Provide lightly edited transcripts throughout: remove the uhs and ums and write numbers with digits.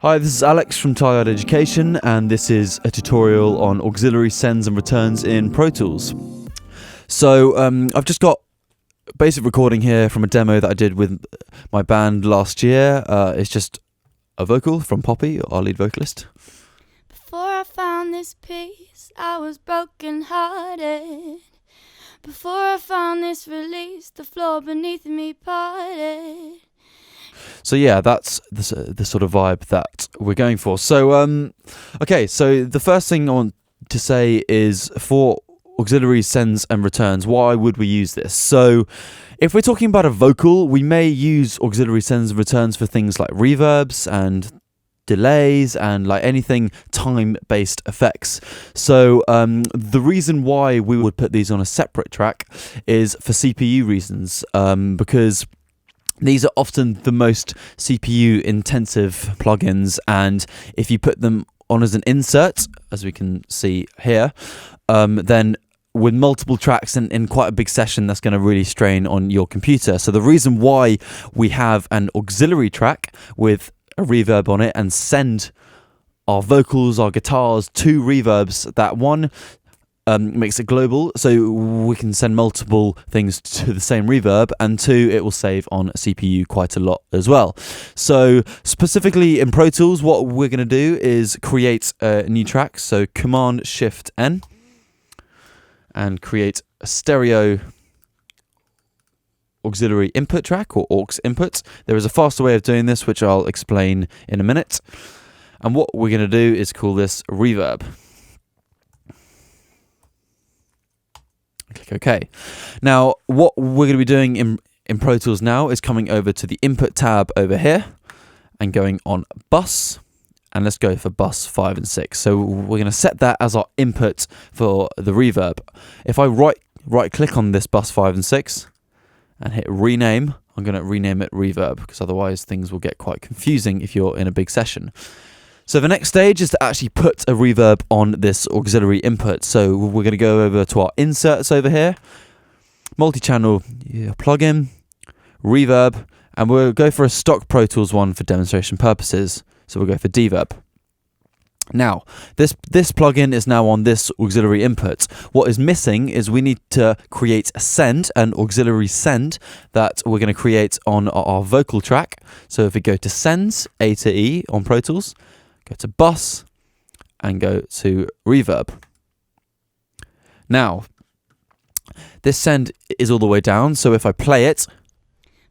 Hi, this is Alex from Tileyard Education, and this is a tutorial on auxiliary sends and returns in Pro Tools. So I've just got a basic recording here from a demo that I did with my band last year. It's just a vocal from Poppy, our lead vocalist. Before I found this peace, I was broken hearted. Before I found this release, the floor beneath me parted. So yeah, that's the sort of vibe that we're going for. So okay, so the first thing I want to say is for auxiliary sends and returns, why would we use this? So if we're talking about a vocal, we may use auxiliary sends and returns for things like reverbs and delays and like anything time-based effects. So the reason why we would put these on a separate track is for CPU reasons, because these are often the most CPU intensive plugins, and if you put them on as an insert, as we can see here, then with multiple tracks in quite a big session, that's going to really strain on your computer. So the reason why we have an auxiliary track with a reverb on it and send our vocals, our guitars to reverbs, that one makes it global, so we can send multiple things to the same reverb, and two, it will save on CPU quite a lot as well. So specifically in Pro Tools, what we're going to do is create a new track, so Command-Shift-N, and create a stereo auxiliary input track, or aux input. There is a faster way of doing this, which I'll explain in a minute. And what we're going to do is call this reverb. Click OK. Now, what we're going to be doing in Pro Tools now is coming over to the input tab over here and going on bus. And let's go for bus 5 and 6. So we're going to set that as our input for the reverb. If I right click on this bus 5 and 6 and hit rename, I'm going to rename it reverb, because otherwise things will get quite confusing if you're in a big session. So the next stage is to actually put a reverb on this auxiliary input. So we're going to go over to our inserts over here, multi-channel plugin, reverb, and we'll go for a stock Pro Tools one for demonstration purposes. So we'll go for deverb. Now, this plugin is now on this auxiliary input. What is missing is we need to create a send, an auxiliary send, that we're going to create on our vocal track. So if we go to sends, A to E on Pro Tools, go to bus, and go to reverb. Now, this send is all the way down, so if I play it,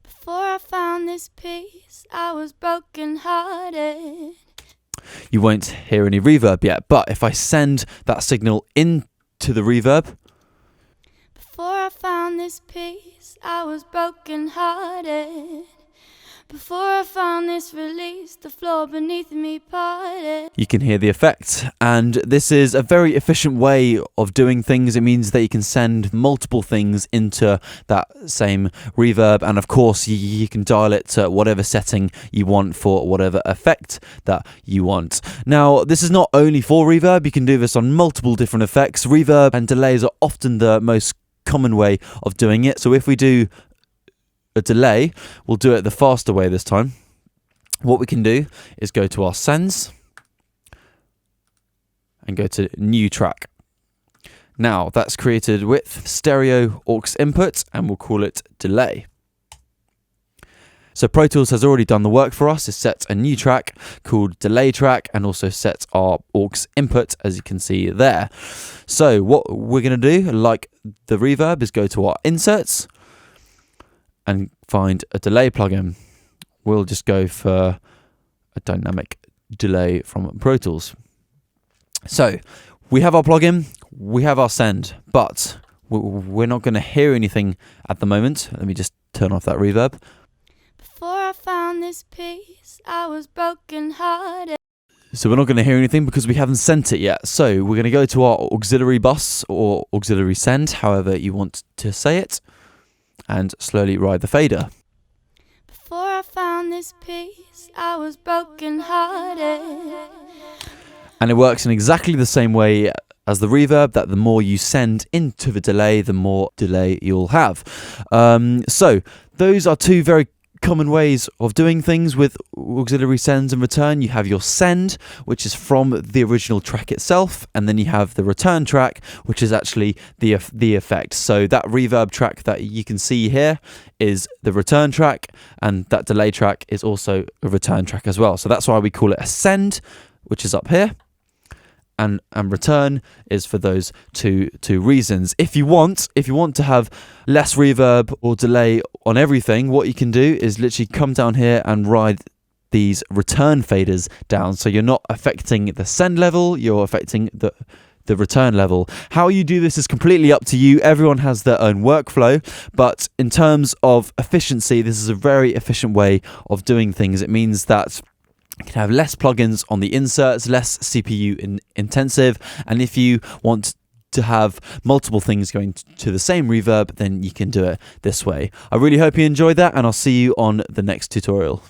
before I found this peace, I was broken hearted. You won't hear any reverb yet, but if I send that signal into the reverb, before I found this peace, I was broken hearted. Before I found this release, the floor beneath me parted. You can hear the effect, and this is a very efficient way of doing things. It means that you can send multiple things into that same reverb, and of course you can dial it to whatever setting you want for whatever effect that you want. Now, this is not only for reverb, you can do this on multiple different effects. Reverb and delays are often the most common way of doing it, so if we do a delay, we'll do it the faster way this time. What we can do is go to our sends and go to new track. Now that's created with stereo aux input, and we'll call it delay. So Pro Tools has already done the work for us. It's set a new track called delay track, and also set our aux input, as you can see there. So what we're going to do, like the reverb, is go to our inserts and find a delay plugin. We'll just go for a dynamic delay from Pro Tools. So we have our plugin, we have our send, but we're not going to hear anything at the moment. Let me just turn off that reverb. Before I found this peace, I was broken hearted. So we're not going to hear anything because we haven't sent it yet. So we're going to go to our auxiliary bus, or auxiliary send, however you want to say it, and slowly ride the fader. Before I found this peace, I was broken hearted. And it works in exactly the same way as the reverb, that the more you send into the delay, the more delay you'll have. So those are two very common ways of doing things with auxiliary sends and return. You have your send, which is from the original track itself, and then you have the return track, which is actually the effect. So that reverb track that you can see here is the return track, and that delay track is also a return track as well. So that's why we call it a send, which is up here. And return is for those two reasons. If you want to have less reverb or delay on everything, what you can do is literally come down here and ride these return faders down. So you're not affecting the send level, you're affecting the return level. How you do this is completely up to you. Everyone has their own workflow, but in terms of efficiency, this is a very efficient way of doing things. It means that you can have less plugins on the inserts, less CPU intensive, and if you want to have multiple things going to the same reverb, then you can do it this way. I really hope you enjoyed that, and I'll see you on the next tutorial.